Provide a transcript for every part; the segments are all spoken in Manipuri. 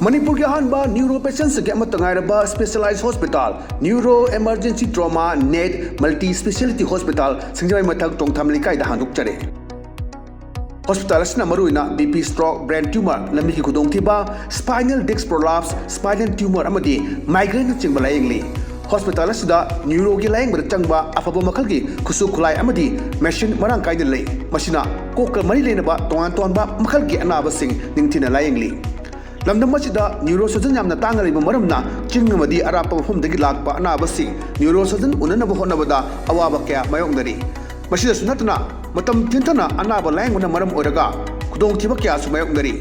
Manipur ki ahanba neuro patients ke amatangairaba specialized hospital neuro emergency trauma net multi speciality hospital singjai mathak tongtham likai da handuk chare hospital asna maruina BP stroke brain tumor lambi ki khudong thiba spinal disc prolapse spinal tumor amadi migraine chingba layengli hospital asida neuro ki layeng bar changba afaba makhal ki khusu khulai amadi machine marang kaida lei masina kokal mari lenaba tongan ba makhal ki anaba sing ningthina layengli lamdam masida neurosurgeon yamna tangariba maramna chingmadi arapa mafumdagi lakpa anaba sing neurosurgeon unanaba honabada awaba kya mayongdari masida sunatna matam tintana anaba layengna maram oraga khudong thiba kya su mayongdari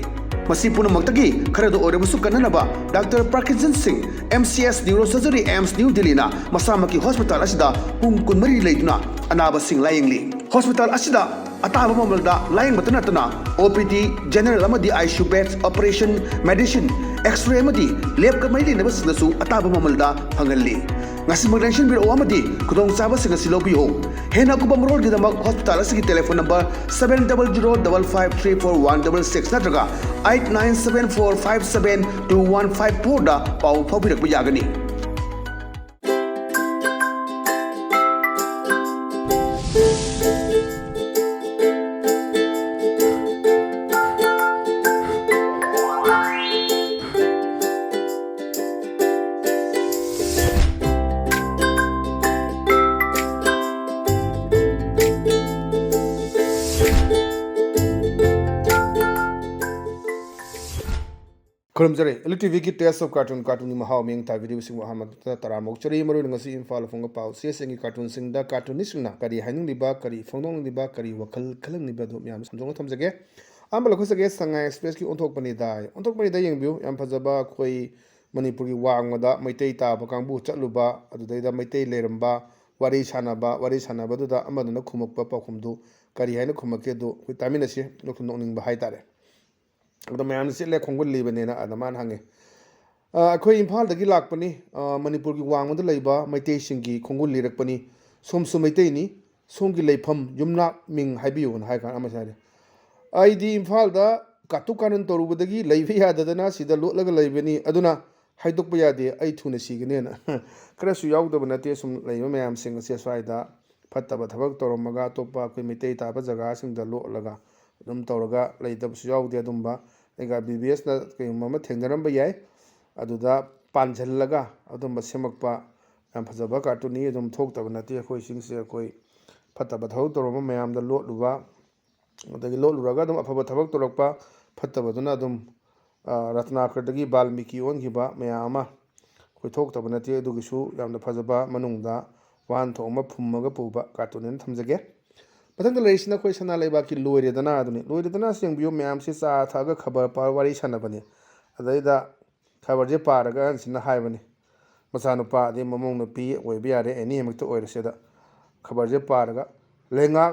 masi punamakdagi kharado orabusu kananaba Dr. Parkinson Singh MCS Neurosurgery AIMS New Delhi na masamaki hospital asida pung kunmari leituna anaba sing layengli hospital asida ataba mamalda layeng batana OPD general amadi ICU beds operation medicine x-ray amadi lab ka mai lena basnasu ataba mamalda phangalli ngasi magdenshin biro amadi kudong saba singa silobiyo hena kubam road gidamak hospital asigi telephone number 7005534166 natraga 8974572154 da pau phabirak yagani Kurumjare ELITETV ki test of cartoon ni mahau meng ta video sing Muhammad tara mokchari maru ngasi imphal fonga pau sengi cartoon sing da cartoonist na kari haning liba kari phongdong liba kari wakal khalang liba do myam samjong thamjage ambala khosage sanga express ki onthok pani da yengbiu yam phajaba khoi Manipur ki wangmada maitai ta ba kangbu chatluba adudaida maitai leramba wari sanaba du da amaduna khumukpa pakhumdu kari haina khumake do khoi tamina se nokning ba haitare अगर मैं से ले खोंगल लेबने ना अदमान हंगे अखोई इम्फाल दगी लाकपनी मणिपुर की वांगमद लेबा मैते सिंगी खोंगल लिरकपनी सोमसु मैते नि सोंगी लेफम युमना मिंग हाइबियो न हाइ कान अमसारे आइदी इम्फाल दा कातु कानन तरुबदगी लेबे याददना सिदा लोटलग लेबनी अदुना हाइदोक यादे आई थुने सिगने ना करसु यावदब नते सुम लेबा मयाम सिंग से स्वाइदा फत्तबा थबक तोरमगा तोपा कोई मैते ताबा जगह सिंग दा लोटलगा दम तौरगा लेदबसु यावदे अदुमबा एगा BBS ना कयमा थेंगरम याय अदुदा पांझलगा अदुम सेमकपा याम फजबा कार्टूनी अदुम थोक्तब नते अखोय सिंगसे अखोय फत्तबा थौ तोरम मयाम दा लोटलुबा अदगी लोटलुरगा अदुम अफबा थबक तोरकपा फत्तबदुना अदुम रत्नाकरदगी बाल्मीकि ओनगिबा मयामा अखोय थोक्तब नते अदुगिसु यामना फजबा मनुंगदा वान थोमा फुम्मगा पुबा कार्टून थमजगे मथंग लेसिना कोई सना लेबा की लोइरेदना सिंबियो मैम से चा थागा खबर पार वारी सनबने अदैदा खबर जे पारगा सिना हाइबने मचानुपा दे ममोंग नपी ओइबे यारे एनी हेमक्ट ओइरसेदा खबर जे पारगा लेंगा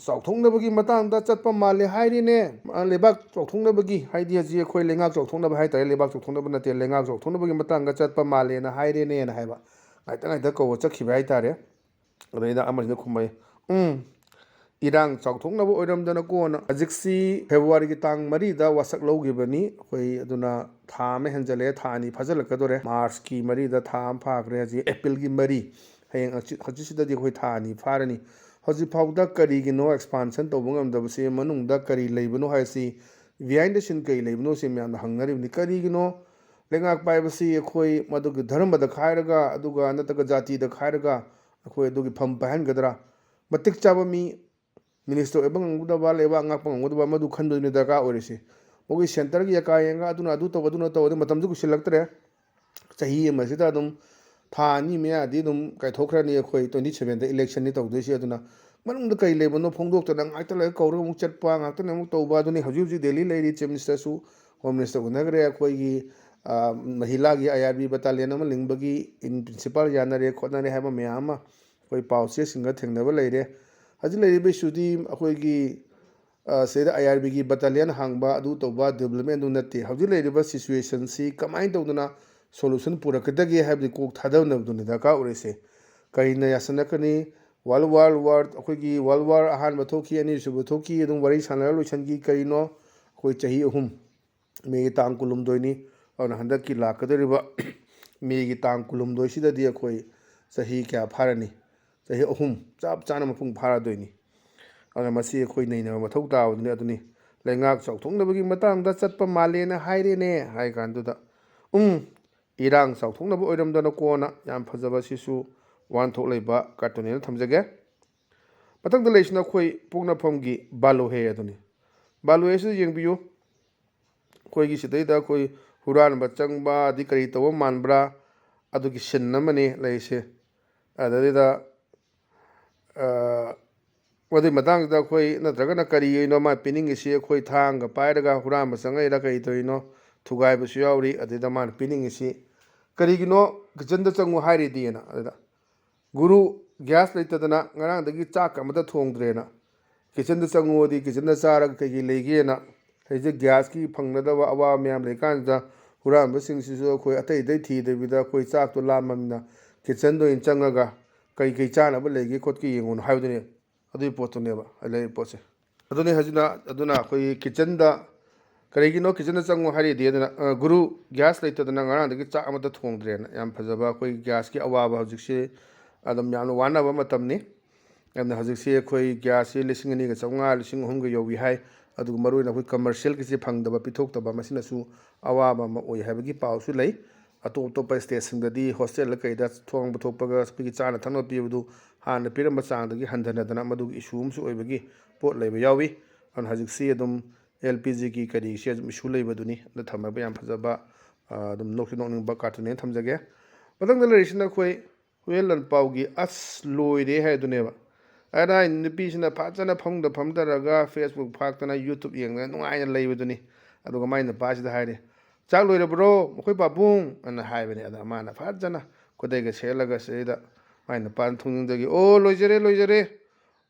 चौथोंनबगी मतंगदा चटपा माले हाइरिने लेबाक चौथोंनबगी हाइदि जी खोय लेंगा चौथोंनब हाइतरे लेबाक चौथोंनब नते लेंगा चौथोंनबगी मतंगा चटपा माले ना हाइरिने ना हाइबा आइता को चखिबा हाइतारे अदैदा अमरने खुमै इरांग चौथोंनब ओइरमदना कोन अजिक्सी फेब्रुवारी की तांग मरीदा वासक लौगिबनी होई अदुना था में हंजले थानी फजलकदोरे मार्च की मरीदा थाम फाग्रे हजी अप्रैल की मरी हयंग हजिसिददी होई थानी फारनी हजि फाउदा करिगिनो एक्सपांशन तोबंगमदबसे मनुंगदा करी लेबनो हायसी बिहाइंड सिन कई लेबनो से म्यान हंगरिबनी करिगिनो लेंगाक पाइबसी अखोई मदुग धर्मदा खायरगा अदुगा नतगा जाति दा खायरगा अखोई अदुगी फम पहनगदरा मतिक चाबा मी मिनिस्टर एबंग अंगुदबा लेबा अंगाप अंगुदबा मदु खंदुनि दरका ओरिसे मोगी सेंटर की यकायंगा अदुना अदु तो मतमजु कुसिलक्तरे चाही मसिदा दुम थानी मे आदि दुम काइथोखरानी अखोई 27 द इलेक्शन नि तौदोसी अदुना मनुंग कई लेबनो फोंदोक त नंगाइता ले कौर मु चटपा ngakta ne mu तौबा दुनि हजु दिल्ली लेरी चीफ मिनिस्टर सु होम मिनिस्टर उनगरे अखोई की महिला की IRB बटालियन म लिंगबगी इन प्रिंसिपल यानरे खोनरे हाबा मयामा कोई पाउसे सिंग थेंगनबा लेरे हजि लेरिबे सुदी अखोई सेदा IRB की बटालियन हांगबा अदु तौबा डेवलपमेंट दु नते हजि लेरिबा सिचुएशन सी कमाइन तौदना सोल्यूशन पुरकदगे हाबदि कोक थादवनबदुनि दका ओरेसे करिना यासनकनी वर्ल्ड वार अखोई वर्ल्ड वार अहान बथोकी अनि सुबु थोकी अदुम वरी सानरा लोइसनगी करिनो अखोई चाही अहुम मे तांग कुलुम दोइनी ꯑꯗꯨꯅ ꯍꯟꯗꯛꯀꯤ ꯂꯥꯛꯀꯗꯧꯔꯤꯕ ꯃꯦꯒꯤ ꯇꯥꯡ 12ꯁꯤꯗꯗꯤ ꯑꯩꯈꯣꯏ ꯆꯍꯤ ꯀꯌꯥ ꯐꯥꯔꯅꯤ ꯆꯍꯤ 3 ꯆꯞ ꯆꯥꯅ ꯃꯄꯨꯡ ꯐꯥꯔꯗꯣꯏꯅꯤ ꯑꯗꯨꯅ ꯃꯁꯤ ꯑꯩꯈꯣꯏ ꯅꯩꯅꯕ ꯃꯊꯧ ꯇꯥꯕꯗꯨꯅꯤ ꯑꯗꯨꯅꯤ ꯂꯩꯉꯥꯛ ꯆꯥꯎꯊꯣꯛꯅꯕꯒꯤ ꯃꯇꯥꯡꯗ ꯆꯠꯄ ꯃꯥꯜꯂꯦꯅ ꯍꯥꯏꯔꯦꯅꯦ ꯍꯥꯏ ꯀꯥꯟꯗꯨꯗ ꯏꯔꯥꯡ ꯆꯥꯎꯊꯣꯛꯅꯕ ꯑꯣꯏꯔꯝꯗꯅ ꯀꯣꯟꯅ ꯌꯥꯝ ꯐꯖꯕ ꯁꯤꯁꯨ ꯋꯥꯟꯊꯣꯛ ꯂꯩꯕ ꯀꯥꯔꯇꯨꯟꯅꯦꯅ ꯊꯝꯖꯒꯦ ꯃꯊꯪꯗ ꯂꯩꯁꯤꯅ ꯑꯩꯈꯣꯏ ꯄꯣꯛꯅꯐꯝꯒꯤ ꯕꯥꯂꯨꯍꯦ ꯑꯗꯨꯅꯤ ꯕꯥꯂꯨꯍꯦꯁꯤꯗ ꯌꯦꯡꯕꯤꯌꯨ ꯑꯩꯈꯣꯏꯒꯤ ꯁꯤꯗꯩꯗ ꯑꯩꯈꯣꯏ ꯍꯨꯔꯥꯟꯕ ꯆꯪꯕ ꯑꯗꯩ ꯀꯔꯤ ꯇꯧꯕ ꯃꯥꯟꯕ꯭ꯔꯥ ꯑꯗꯨꯒꯤ ꯁꯤꯟ ꯑꯃꯅꯤ ꯂꯩꯔꯤꯁꯦ ꯑꯗꯩꯗ ꯃꯗꯨꯒꯤ ꯃꯇꯥꯡꯁꯤꯗ ꯑꯩꯈꯣꯏ ꯅꯠꯇ꯭ꯔꯒꯅ ꯀꯔꯤꯅꯣ ꯃꯥ ꯄꯤꯅꯤꯡꯉꯤꯁꯤ ꯑꯩꯈꯣꯏ ꯊꯥꯡꯒ ꯄꯥꯏꯔꯒ ꯍꯨꯔꯥꯟꯕ ꯆꯪꯉꯛꯏꯔꯥ ꯀꯔꯤ ꯇꯧꯔꯤꯅꯣ ꯊꯨꯒꯥꯏꯕꯁꯨ ꯌꯥꯎꯔꯤ ꯑꯗꯩꯗ ꯃꯥꯅ ꯄꯤꯅꯤꯡꯉꯤꯁꯤ ꯀꯔꯤꯒꯤꯅꯣ ꯀꯤꯆꯟꯗ ꯆꯪꯉꯨ ꯍꯥꯏꯔꯤꯗꯤꯅ ꯑꯗꯨꯗ ꯒꯨꯔꯨ ꯒ꯭ꯌꯥꯁ ꯂꯩꯇꯗꯅ ꯉꯔꯥꯡꯗꯒꯤ ꯆꯥꯛ ꯑꯃꯇ ꯊꯣꯡꯗ꯭ꯔꯦꯅ ꯀꯤꯆꯟꯗ ꯆꯪꯉꯨꯗꯤ ꯀꯤꯆꯟꯗ ꯆꯥꯔꯒ ꯀꯩꯀꯩ ꯂꯩꯒꯦꯅ ꯍꯧꯖꯤꯛ ꯒ꯭ꯌꯥꯁꯀꯤ ꯐꯪꯅꯗꯕ ꯑꯋꯥꯕ ꯃꯌꯥꯝ ꯂꯩꯀꯥꯟꯁꯤꯗ ꯍꯨꯔꯥꯟꯕꯁꯤꯡꯁꯤꯁꯨ ꯑꯩꯈꯣꯏ ꯑꯇꯩ ꯊꯤꯗꯕꯤꯗ ꯑꯩꯈꯣꯏ ꯆꯥꯛꯇꯣ ꯂꯥꯝꯃꯝꯅꯤꯅ ꯀꯤꯆꯟꯗ ꯑꯣꯏꯅ ꯆꯪꯉꯒ ꯀꯩ ꯆꯥꯅꯕ ꯂꯩꯒꯦ ꯈꯣꯠꯀꯦ ꯌꯦꯡꯉꯨꯅ ꯍꯥꯏꯕꯗꯨꯅꯦ ꯑꯗꯨꯒꯤ ꯄꯣꯠꯇꯨꯅꯦꯕ ꯂꯩꯔꯤꯕ ꯄꯣꯠꯁꯦ ꯑꯗꯨꯅꯤ ꯑꯗꯨꯅ ꯑꯩꯈꯣꯏ ꯀꯤꯆꯟꯗ ꯀꯔꯤꯒꯤꯅꯣ ꯀꯤꯆꯟꯗ ꯆꯪꯉꯨ ꯍꯥꯏꯔꯤꯗꯤ ꯑꯗꯨꯅ ꯒꯨꯔꯨ ꯒ꯭ꯌꯥꯁ ꯂꯩꯇꯗꯅ ꯉꯔꯥꯡꯗꯒꯤ ꯆꯥꯛ ꯑꯃꯇ ꯊꯣꯡꯗ꯭ꯔꯦꯅ ꯌꯥꯝ ꯐꯖꯕ ꯑꯩꯈꯣꯏ ꯒ꯭ꯌꯥꯁꯀꯤ ꯑꯋꯥꯕ ꯍꯧꯖꯤꯛꯁꯦ ꯑꯗꯨꯝ ꯌꯥꯝꯅ ꯋꯥꯅꯕ ꯃꯇꯝꯅꯤ ꯑꯗꯨꯅ ꯍꯧꯖꯤꯛꯁꯦ ꯑꯩꯈꯣꯏ ꯒ꯭ꯌꯥꯁꯁꯤ 2,250 3,000ꯒ ꯌꯧꯏ ꯍꯥꯏ ꯑꯗꯨꯒ ꯃꯔꯨꯑꯣꯏꯅ ꯑꯩꯈꯣꯏ ꯀꯃꯔꯁꯤꯌꯦꯜꯒꯤꯁꯤ ꯐꯪꯗꯕ ꯄꯤꯊꯣꯛꯇꯕ ꯃꯁꯤꯅꯁꯨ ꯑꯋꯥꯕ ꯑꯃ ꯑꯣꯏ ꯍꯥꯏꯕꯒꯤ ꯄꯥꯎꯁꯨ ꯂꯩ ꯑꯇꯣꯞꯄ ꯁ꯭ꯇꯦꯠꯁꯤꯡꯗꯗꯤ ꯍꯣꯁꯇꯦꯜꯗ ꯀꯩꯗ ꯊꯣꯡꯕ ꯊꯣꯛꯄꯒ ꯑꯩꯈꯣꯏꯒꯤ ꯆꯥꯅ ꯊꯛꯅꯕ ꯄꯤꯕꯗꯨ ꯍꯥꯟꯅ ꯄꯤꯔꯝꯕ ꯆꯥꯡꯗꯒꯤ ꯍꯟꯊꯅꯗꯅ ꯃꯗꯨꯒꯤ ꯏꯁꯨ ꯑꯃꯁꯨ ꯑꯣꯏꯕꯒꯤ ꯄꯣꯠ ꯂꯩꯕ ꯌꯥꯎꯏ ꯑꯗꯨꯅ ꯍꯧꯖꯤꯛꯁꯤ ꯑꯗꯨꯝ LPGꯒꯤ ꯀꯔꯤꯁꯤ ꯑꯗꯨꯝ ꯏꯁꯨ ꯂꯩꯕꯗꯨꯅꯤ ꯑꯗꯨ ꯊꯝꯃꯒ ꯌꯥꯝ ꯐꯖꯕ ꯑꯗꯨꯝ ꯅꯣꯛꯅꯤꯡꯕ ꯀꯥꯔꯇꯨꯟꯅꯦꯅ ꯊꯝꯖꯒꯦ ꯃꯊꯪꯗ ꯂꯩꯔꯤꯁꯤꯅ ꯑꯩꯈꯣꯏ ꯍꯨꯏꯌꯦꯟ ꯂꯟꯄꯥꯎꯒꯤ ꯑꯁ ꯂꯣꯏꯔꯦ ꯍꯥꯏꯗꯨꯅꯦꯕ ꯑꯗ ꯅꯨꯄꯤꯁꯤꯅ ꯐꯖꯅ ꯐꯝꯊꯔꯒ ꯐꯦꯁꯕꯨꯛ ꯐꯥꯛꯇꯅ ꯌꯨꯇꯨꯕ ꯌꯦꯡꯗꯅ ꯅꯨꯡꯉꯥꯏꯅ ꯂꯩꯕꯗꯨꯅꯤ ꯑꯗꯨꯒ ꯃꯥꯏ ꯅꯨꯄꯥꯁꯤꯗ ꯍꯥꯏꯔꯦ ꯆꯥꯛ ꯂꯣꯏꯔꯕ꯭ꯔꯣ ꯑꯩꯈꯣꯏ ꯄꯥꯕꯨꯡ ꯑꯅ ꯍꯥꯏꯕꯅꯦ ꯑꯗ ꯃꯥꯅ ꯐꯖꯅ ꯈꯨꯗꯩꯒ ꯁꯦꯠꯂꯒ ꯁꯤꯗꯩꯗ ꯃꯥꯏ ꯅꯨꯄꯥꯅ ꯊꯣꯡꯖꯤꯟꯗꯒꯤ ꯑꯣ ꯂꯣꯏꯖꯔꯦ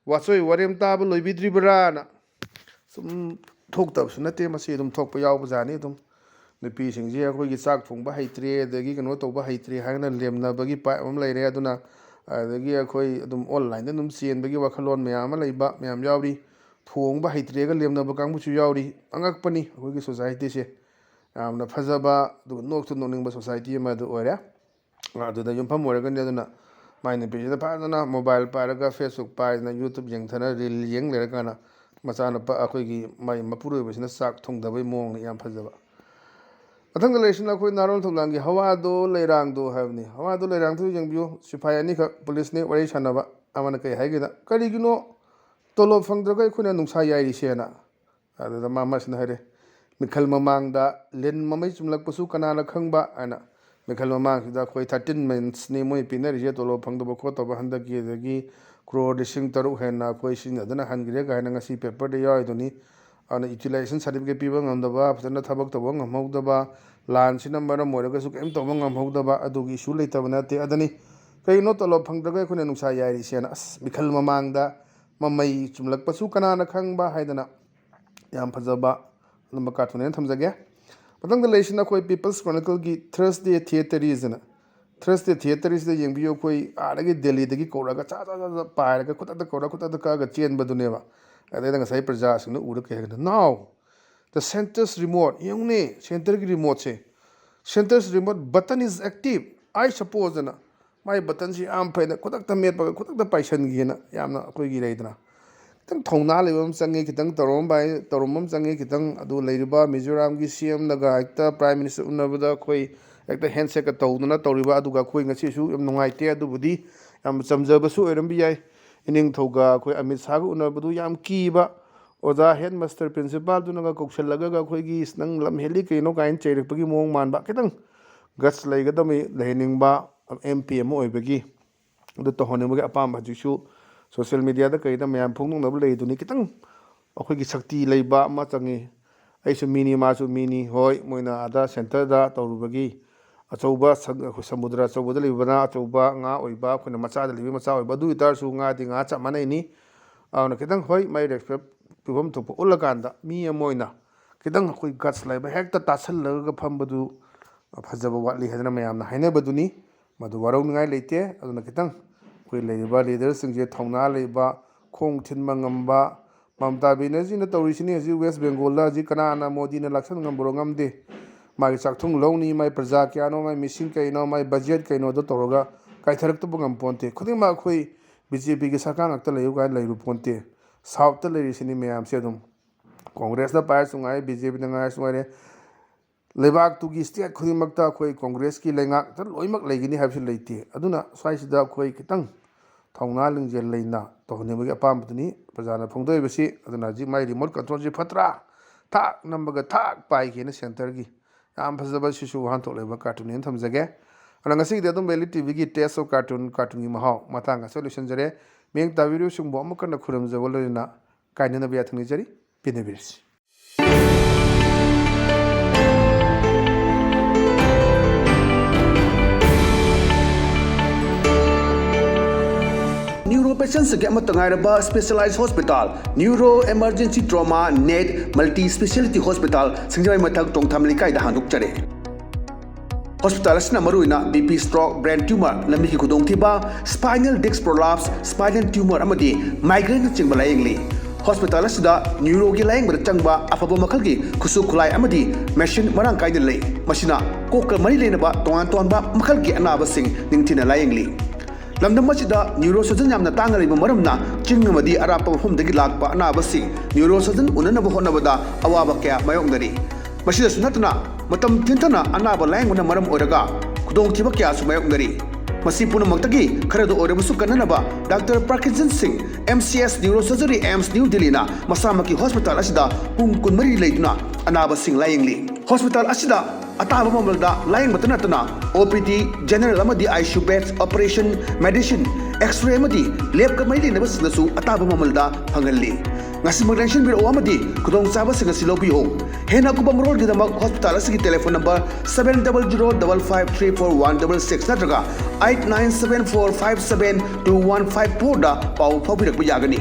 ꯋꯥꯆꯣꯏ ꯋꯥꯔꯦꯝ ꯇꯥꯕ ꯂꯣꯏꯕꯤꯗ꯭ꯔꯤꯕ꯭ꯔꯥꯅ ꯁꯨꯝ ꯊꯣꯛꯇꯕꯁꯨ ꯅꯠꯇꯦ ꯃꯁꯤ ꯑꯗꯨꯝ ꯊꯣꯛꯄ ꯌꯥꯎꯕꯖꯥꯠꯅꯤ ꯑꯗꯨꯝ ꯅꯨꯄꯤꯁꯤꯡꯁꯦ ꯑꯩꯈꯣꯏꯒꯤ ꯆꯥꯛ ꯊꯣꯡꯕ ꯍꯩꯇ꯭ꯔꯦ ꯑꯗꯒꯤ ꯀꯩꯅꯣ ꯇꯧꯕ ꯍꯩꯇ꯭ꯔꯦ ꯍꯥꯏꯅ ꯂꯦꯝꯅꯕꯒꯤ ꯄꯥꯏꯞ ꯑꯃ ꯂꯩꯔꯦ ꯑꯗꯨꯅ ꯑꯗꯒꯤ ꯑꯩꯈꯣꯏ ꯑꯗꯨꯝ ꯑꯣꯟꯂꯥꯏꯟꯗ ꯑꯗꯨꯝ ꯆꯦꯟꯕꯒꯤ ꯋꯥꯈꯜꯂꯣꯟ ꯃꯌꯥꯝ ꯑꯃ ꯂꯩꯕ ꯃꯌꯥꯝ ꯌꯥꯎꯔꯤ ꯊꯣꯡꯕ ꯍꯩꯇ꯭ꯔꯦꯒ ꯂꯦꯝꯅꯕ ꯀꯥꯡꯕꯨꯁꯨ ꯌꯥꯎꯔꯤ ꯑꯉꯛꯄꯅꯤ ꯑꯩꯈꯣꯏꯒꯤ ꯁꯣꯁꯥꯏꯇꯤꯁꯦ ꯌꯥꯝꯅ ꯐꯖꯕ ꯑꯗꯨꯒ ꯅꯣꯛꯁꯨ ꯅꯣꯛꯅꯤꯡꯕ ꯁꯣꯁꯥꯏꯇꯤ ꯑꯃꯗ ꯑꯣꯏꯔꯦ ꯑꯗꯨꯗ ꯌꯨꯝꯐꯝ ꯑꯣꯏꯔꯒꯅꯤ ꯑꯗꯨꯅ ꯃꯥꯏ ꯅꯨꯄꯤꯁꯤꯅ ꯐꯖꯅ ꯃꯣꯕꯥꯏꯜ ꯄꯥꯏꯔꯒ ꯐꯦꯁꯕꯨꯛ ꯄꯥꯏꯗꯅ ꯌꯨꯇꯨꯕ ꯌꯦꯡꯊꯅ ꯔꯤꯜ ꯌꯦꯡ ꯂꯩꯔꯀꯥꯟꯗ ꯃꯆꯥꯅꯨꯄꯥ ꯑꯩꯈꯣꯏꯒꯤ ꯃꯥꯏ ꯃꯄꯨꯔꯣꯏꯕꯁꯤꯅ ꯆꯥꯛ ꯊꯣꯡꯗꯕꯩ ꯃꯑꯣꯡꯅ ꯌꯥꯝ ꯐꯖꯕ ꯃꯊꯪꯗ ꯂꯩꯔꯤꯁꯤꯅ ꯑꯩꯈꯣꯏ ꯅꯥꯔꯣꯜ ꯊꯧꯂꯥꯡꯒꯤ ꯍꯋꯥꯗꯣ ꯂꯩꯔꯥꯡꯗꯣ ꯍꯥꯏꯕꯅꯤ ꯍꯋꯥꯗꯣ ꯂꯩꯔꯥꯡꯗꯣ ꯌꯦꯡꯕꯤꯌꯨ ꯁꯤꯐꯥꯏ ꯑꯅꯤꯈꯛ ꯄꯨꯂꯤꯁꯅꯤ ꯋꯥꯔꯤ ꯁꯥꯟꯅꯕ ꯑꯃꯅ ꯀꯩ ꯍꯥꯏꯒꯦꯗ ꯀꯔꯤꯒꯤꯅꯣ ꯇꯣꯂꯣꯞ ꯐꯪꯗ꯭ꯔꯒ ꯑꯩꯈꯣꯏꯅ ꯅꯨꯡꯁꯥ ꯌꯥꯏꯔꯤꯁꯦꯅ ꯑꯗꯨꯗ ꯑꯃꯁꯤꯅ ꯍꯥꯏꯔꯦ ꯃꯤꯈꯜ ꯃꯃꯥꯡꯗ ꯂꯤꯟ ꯃꯃꯩ ꯆꯨꯝꯂꯛꯄꯁꯨ ꯀꯅꯥꯅ ꯈꯪꯕ ꯍꯥꯏꯅ ꯃꯤꯈꯜ ꯃꯃꯥꯡꯁꯤꯗ ꯑꯩꯈꯣꯏ 13 ꯃꯟꯁꯅꯤ ꯃꯣꯏ ꯄꯤꯅꯔꯤꯁꯦ ꯇꯣꯂꯣꯞ ꯐꯪꯗꯕ ꯈꯣꯠꯇꯕ ꯍꯟꯗꯛꯀꯤ ꯑꯗꯒꯤ ꯀ꯭ꯔꯣꯔ 3,000 ꯍꯦꯟꯅ ꯑꯩꯈꯣꯏ ꯁꯤꯖꯤꯟꯅꯗꯅ ꯍꯟꯈ꯭ꯔꯦ ꯀꯥꯏꯅ ꯉꯁꯤ ꯄꯦꯄꯔꯗ ꯌꯥꯎꯔꯤꯗꯨꯅꯤ ꯑꯗꯨꯅ ꯌꯨꯇꯤꯂꯥꯏꯖꯦꯁꯟ ꯁꯥꯔꯇꯤꯐꯤꯀꯦꯠ ꯄꯤꯕ ꯉꯝꯗꯕ ꯐꯖꯅ ꯊꯕꯛ ꯇꯧꯕ ꯉꯝꯍꯧꯗꯕ ꯂꯥꯟꯁꯤꯅ ꯃꯔꯝ ꯑꯣꯏꯔꯒꯁꯨ ꯀꯔꯤꯝ ꯇꯧꯕ ꯉꯝꯍꯧꯗꯕ ꯑꯗꯨꯒꯤ ꯏꯁꯨ ꯂꯩꯇꯕ ꯅꯠꯇꯦ ꯑꯗꯨꯅꯤ ꯀꯩꯅꯣ ꯇꯣꯂꯣꯞ ꯐꯪꯗ꯭ꯔꯒ ꯑꯩꯈꯣꯏꯅ ꯅꯨꯡꯁꯥ ꯌꯥꯏꯔꯤꯁꯦꯅ ꯑꯁ ꯃꯤꯈꯜ ꯃꯃꯥꯡꯗ ꯃꯃꯩ ꯆꯨꯝꯂꯛꯄꯁꯨ ꯀꯅꯥꯅ ꯈꯪꯕ ꯍꯥꯏꯗꯅ ꯌꯥꯝ ꯐꯖꯕ ꯑꯗꯨꯝꯕ ꯀꯥꯔꯇꯨꯟꯅꯦꯅ ꯊꯝꯖꯒꯦ ꯃꯊꯪꯗ ꯂꯩꯔꯤꯁꯤꯅ ꯑꯩꯈꯣꯏ ꯄꯤꯄꯜꯁ ꯀ꯭ꯔꯣꯅꯤꯀꯜꯒꯤ ꯊꯔꯁꯗꯦ ꯊꯤꯌꯦꯇꯔꯤꯁꯅ ꯊꯔꯁꯗꯦ ꯊꯤꯌꯦꯇꯔꯤꯁꯤꯗ ꯌꯦꯡꯕꯤꯌꯨ ꯑꯩꯈꯣꯏ ꯑꯥꯗꯒꯤ ꯗꯦꯜꯂꯤꯗꯒꯤ ꯀꯧꯔꯒ ꯄꯥꯏꯔꯒ ꯈꯨꯗꯛꯇ ꯀꯧꯔꯒ ꯈꯨꯗꯛꯇ ꯀꯛꯑꯒ ꯆꯦꯟꯕꯗꯨꯅꯦꯕ ꯑꯗꯩꯗ ꯉꯁꯥꯏ ꯄ꯭ꯔꯖꯥꯁꯤꯡꯅ ꯎꯔꯒ ꯀꯩ ꯍꯥꯏꯒꯗ ꯅꯥꯎ ꯗ ꯁꯦꯟꯇꯔꯁ ꯔꯤꯃꯣꯠ ꯌꯦꯡꯉꯨꯅꯦ ꯁꯦꯟꯇꯔꯒꯤ ꯔꯤꯃꯣꯠꯁꯦ ꯁꯦꯟꯇꯔꯁ ꯔꯤꯃꯣꯠ ꯕꯇꯟ ꯏꯁ ꯑꯦꯛꯇꯤꯚ ꯑꯥꯏ ꯁꯄꯣꯖꯅ ꯃꯥꯏ ꯕꯇꯟꯁꯤ ꯌꯥꯝ ꯐꯩꯅ ꯈꯨꯗꯛꯇ ꯃꯦꯠꯄꯒ ꯈꯨꯗꯛꯇ ꯄꯥꯏꯁꯟꯒꯦꯅ ꯌꯥꯝꯅ ꯑꯩꯈꯣꯏꯒꯤ ꯂꯩꯗꯅ ꯈꯤꯇꯪ ꯊꯧꯅꯥ ꯂꯩꯕ ꯑꯃ ꯆꯪꯉꯤ ꯈꯤꯇꯪ ꯇꯧꯔꯝꯕ ꯑꯃ ꯆꯪꯉꯤ ꯈꯤꯇꯪ ꯑꯗꯨ ꯂꯩꯔꯤꯕ ꯃꯤꯖꯣꯔꯥꯝꯒꯤ CMꯅꯒ ꯍꯦꯛꯇ ꯄ꯭ꯔꯥꯏꯝ ꯃꯤꯅꯤꯁꯇꯔ ꯎꯅꯕꯗ ꯑꯩꯈꯣꯏ ꯍꯦꯛꯇ ꯍꯦꯟꯁꯦꯛꯀ ꯇꯧꯗꯅ ꯇꯧꯔꯤꯕ ꯑꯗꯨꯒ ꯑꯩꯈꯣꯏ ꯉꯁꯤꯁꯨ ꯌꯥꯝ ꯅꯨꯡꯉꯥꯏꯇꯦ ꯑꯗꯨꯕꯨꯗꯤ ꯌꯥꯝ ꯆꯝꯖꯕꯁꯨ ꯑꯣꯏꯔꯝꯕ ꯌꯥꯏ ꯏꯅꯤꯡꯊꯧꯒ ꯑꯩꯈꯣꯏ ꯑꯃꯤꯠ ꯁꯥꯍꯒ ꯎꯅꯕꯗꯨ ꯌꯥꯝ ꯀꯤꯕ ꯑꯣꯖꯥ ꯍꯦꯠ ꯃꯥꯁꯇꯔ ꯄ꯭ꯔꯤꯟꯁꯤꯄꯥꯜꯗꯨꯅꯒ ꯀꯧꯁꯜꯂꯒ ꯑꯩꯈꯣꯏꯒꯤ ꯅꯪ ꯂꯝ ꯍꯦꯜꯂꯤ ꯀꯩꯅꯣ ꯀꯥꯏꯅ ꯆꯩꯔꯛꯄꯒꯤ ꯃꯑꯣꯡ ꯃꯥꯟꯕ ꯈꯤꯇꯪ ꯒꯠꯁ ꯂꯩꯍꯟꯅꯤꯡꯕ MP ꯑꯃ ꯑꯣꯏꯕꯒꯤ ꯑꯗꯨ ꯇꯧꯍꯟꯅꯤꯡꯕꯒꯤ ꯑꯄꯥꯝꯕ ꯍꯧꯖꯤꯛꯁꯨ ꯁꯣꯁꯤꯌꯦꯜ ꯃꯦꯗꯤꯌꯥꯗ ꯀꯩꯗ ꯃꯌꯥꯝ ꯐꯣꯡꯗꯣꯛꯅꯕ ꯂꯩꯗꯨꯅꯤ ꯈꯤꯇꯪ ꯑꯩꯈꯣꯏꯒꯤ ꯁꯛꯇꯤ ꯂꯩꯕ ꯑꯃ ꯆꯪꯉꯤ ꯑꯩꯁꯨ ꯃꯤꯅꯤ ꯃꯥꯁꯨ ꯃꯤꯅꯤ ꯍꯣꯏ ꯃꯣꯏꯅ ꯑꯥꯗ ꯁꯦꯟꯇꯔꯗ ꯇꯧꯔꯨꯕꯒꯤ ꯑꯆꯧꯕ ꯁꯃꯨꯗ꯭ꯔ ꯑꯆꯧꯕꯗ ꯂꯩꯕꯅ ꯑꯆꯧꯕ ꯉꯥ ꯑꯣꯏꯕ ꯑꯩꯈꯣꯏꯅ ꯃꯆꯥꯗ ꯂꯩꯕ ꯃꯆꯥ ꯑꯣꯏꯕ ꯑꯗꯨ ꯑꯣꯏꯇꯥꯔꯁꯨ ꯉꯥꯗꯤ ꯉꯥ ꯆꯞ ꯃꯥꯟꯅꯩꯅꯤ ꯑꯗꯨꯅ ꯈꯤꯇꯪ ꯍꯣꯏ ꯃꯥꯏ ꯔꯦꯁꯄꯦꯛ ꯄꯤꯐꯝ ꯊꯣꯛꯄ ꯎꯠꯂꯀꯥꯟꯗ ꯃꯤ ꯑꯃ ꯑꯣꯏꯅ ꯈꯤꯇꯪ ꯑꯩꯈꯣই ꯒꯠꯁ ꯂꯩꯕ ꯍꯦꯛꯇ ꯇꯥꯁꯜꯂꯒ ꯐꯝꯕꯗꯨ ꯐꯖꯕ ꯋꯥꯠꯂꯤ ꯍꯥꯏꯗꯅ ꯃꯌꯥꯝꯅ ꯍꯥꯏꯅꯕꯗꯨꯅꯤ ꯃꯗꯨ ꯋꯥꯔꯧꯅꯤꯡꯉꯥꯏ ꯂꯩꯇꯦ ꯑꯗꯨꯅ ꯈꯤꯇꯪ ꯑꯩꯈꯣꯏ ꯂꯩꯔꯤꯕ ꯂꯤꯗꯔꯁꯤꯡꯁꯦ ꯊꯧꯅꯥ ꯂꯩꯕ ꯈꯣꯡ ꯊꯤꯟꯕ ꯉꯝꯕ ꯃꯃꯇꯥ ꯕꯦꯅꯔꯖꯤꯅ ꯇꯧꯔꯤꯁꯤꯅꯤ ꯍꯧꯖꯤꯛ ꯋꯦꯁ ꯕꯦꯡꯒꯣꯜꯗ ꯍꯧꯖꯤꯛ ꯀꯅꯥꯅ ꯃꯣꯗꯤꯅ ꯂꯥꯛꯁꯟ ꯉꯝꯕ꯭ꯔꯣ ꯉꯝꯗꯦ मागी चाकथुंग लौनी माई प्रजा क्यानो माई मिसिंग कईनो माई बजेट कईनो दो तौरगा कायथरक्तब ngam खुदिंग मा खोई बीजेपी की सरकार ngakta leyu gai leiru ponte south ता लेरी सिनी मैम से अदुम कांग्रेस दा पायर सुंगाई बीजेपी दा ngai सुंगाई लेबाक तुगी स्टेट खुदिमकता खोई कांग्रेस की लेंगाक त लोइमक लेगिनी हाबसे लेते अदुना स्वाइसिदा खोई कितंग थौना लिंजेल लेना तोहनेबगी अपामबदनी प्रजाना फोंदोयबसी अदुना जी माई रिमोट कंट्रोल जी फत्रा थाक नंबगा थाक पाइकेना सेंटर की याम फजबा शिशु हांतो लेबा कार्टून थमजगे अनंगसी दे अदुम बेली टीवी की टेस्ट ऑफ कार्टून की महाव मतंग सॉल्यूशन जरे मेंग ताविरु सुंबो अमकन खुरम जवलना काइनना बिया थंगनि जरी पिनेबिरसी न्यूरो पेशेंट्स के तंगाइरबा specialised hospital neuro emergency trauma नेट मल्टी स्पेशलिटी हॉस्पिटल सिंगजय मथक टोंगथाम लिकाइदा हांदुकचरे हॉस्पिटल असना मरुइना बीपी स्ट्रोक ब्रेन ट्यूमर लम्बी की खुदोंथिबा spinal disc prolapse spinal tumour अमदी माइग्रेन चिंगबा लायंगली हॉस्पिटल असदा न्यूरो की लायंगबा चंगबा अफबो मखल की खुसु खुलाई अमदी मशीन मरांग काइद लई मसिना कोक मरी लेनबा तोंगान तोंबा मखल की अनाबसिंग निंगथिना लायंगली लमदम मसिदा neuro surgeon यामना तांगरिबा मरमना चिंगमदी Arap मफमदगी Lakpa अनाबसिंग neuro surgeon उननबो होनबदा अवाबा क्या मायोंगदरी मसिदा सुनतना मतम थिंथना अनाबा लायंगना मरम ओरगा खुदोंथिबा क्या सुमायोंगदरी मसी पुनमक्तगी खरदो ओरबसु कन्ननबा doctor Parkinson Singh MCS neuro surgery AIIMS new दिल्लीना मसामकी हॉस्पिटल असिदा पुंग कुनमरी लेदुना अनाबा सिंह लायंगली हॉस्पिटल असिदा अताब ममलदा लायंग मतनतना OPD जनरल अमदी ICU beds operation medicine X-ray अमदी लैब कमैली नबसनसु अताब ममलदा फंगल्ली ngasi magdenshin biro amadi kudong saba singa silobi ho hena kubam road gi damak hospital asigi telephone number 7005534166 natraga 8974572154 da pau phabirak bi yagani